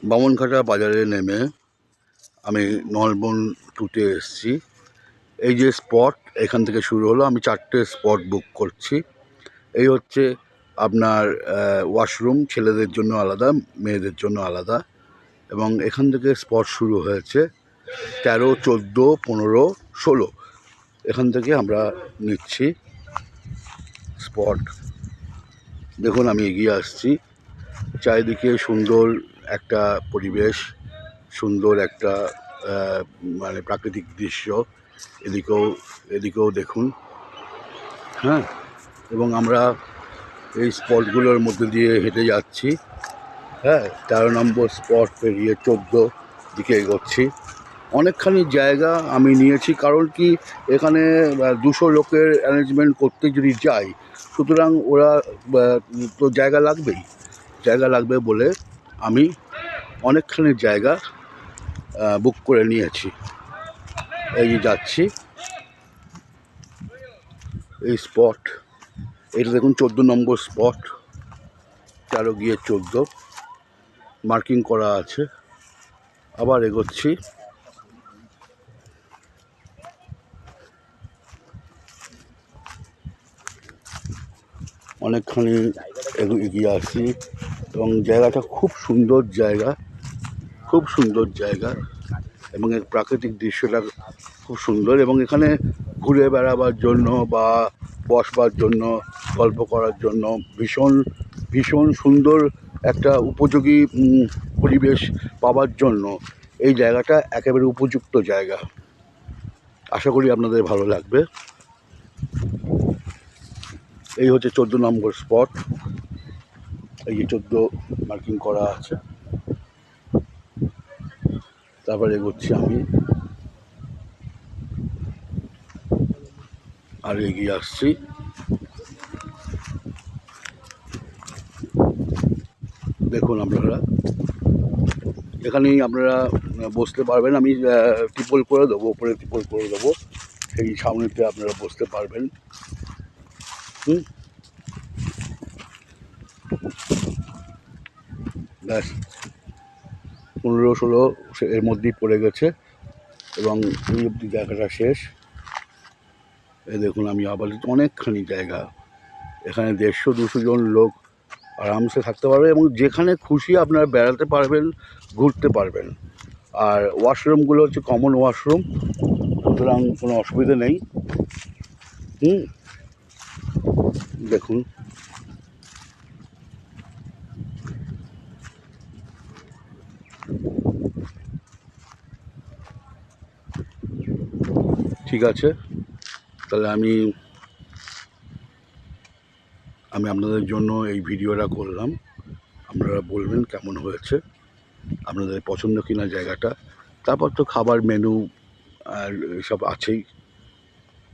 বামনঘাটা বাজারে নেমে আমি নলবন টুতে এসেছি। এই যে স্পট এখান থেকে শুরু হলো, আমি 4টে স্পট বুক করছি। এই হচ্ছে আপনার ওয়াশরুম, ছেলেদের জন্য আলাদা, মেয়েদের জন্য আলাদা। এবং এখান থেকে স্পট শুরু হয়েছে 13, 14, 15, 16। এখান থেকে আমরা নিচ্ছি স্পট। দেখুন আমি এগিয়ে আসছি, চারিদিকে সুন্দর একটা পরিবেশ, সুন্দর একটা মানে প্রাকৃতিক দৃশ্য। এদিকেও দেখুন, হ্যাঁ। এবং আমরা এই স্পটগুলোর মধ্যে দিয়ে হেঁটে যাচ্ছি, হ্যাঁ। 13 নম্বর স্পট পেরিয়ে 14 দিকে এগোচ্ছি। অনেকখানি জায়গা আমি নিয়েছি, কারণ কি এখানে 200 লোকের অ্যারেঞ্জমেন্ট করতে যদি যাই, সুতরাং ওরা তো জায়গা লাগবে বলে আমি অনেকখানি জায়গা বুক করে নিয়েছি। এই যে যাচ্ছি, এই স্পট, এটা দেখুন 14 নম্বর স্পট, 13 গিয়ে 14 মার্কিং করা আছে। আবার এগোচ্ছি, অনেকখানি এগিয়ে আসছি। এবং জায়গাটা খুব সুন্দর জায়গা, এবং এর প্রাকৃতিক দৃশ্যটা খুব সুন্দর। এবং এখানে ঘুরে বেড়াবার জন্য বা বসবার জন্য, গল্প করার জন্য ভীষণ সুন্দর একটা উপযোগী পরিবেশ পাওয়ার জন্য এই জায়গাটা একেবারে উপযুক্ত জায়গা। আশা করি আপনাদের ভালো লাগবে। এই হচ্ছে 14 নম্বর স্পট, এই যে 14 মার্কিং করা আছে। তারপরে এগোচ্ছি আমি, আর এগিয়ে আসছি। দেখুন আপনারা, এখানেই আপনারা বসতে পারবেন। আমি টিপল করে দেবো, ওপরে টিপল করে দেবো, সেই সামনেতে আপনারা বসতে পারবেন। ব্যাস 15, 16 এর মধ্যেই পড়ে গেছে, এবং এই অবধি জায়গাটা শেষ। এই দেখুন আমি আবার অনেকখানি জায়গা, এখানে 150-200 জন লোক আরামসে থাকতে পারবে, এবং যেখানে খুশি আপনারা বেড়াতে পারবেন, ঘুরতে পারবেন। আর ওয়াশরুমগুলো হচ্ছে কমন ওয়াশরুম, সুতরাং কোনো অসুবিধা নেই। দেখুন, ঠিক আছে। তাহলে আমি আপনাদের জন্য এই ভিডিওটা করলাম। আপনারা বলবেন কেমন হয়েছে, আপনাদের পছন্দ কিনা জায়গাটা। তারপর তো খাবার মেনু আর এসব আছেই।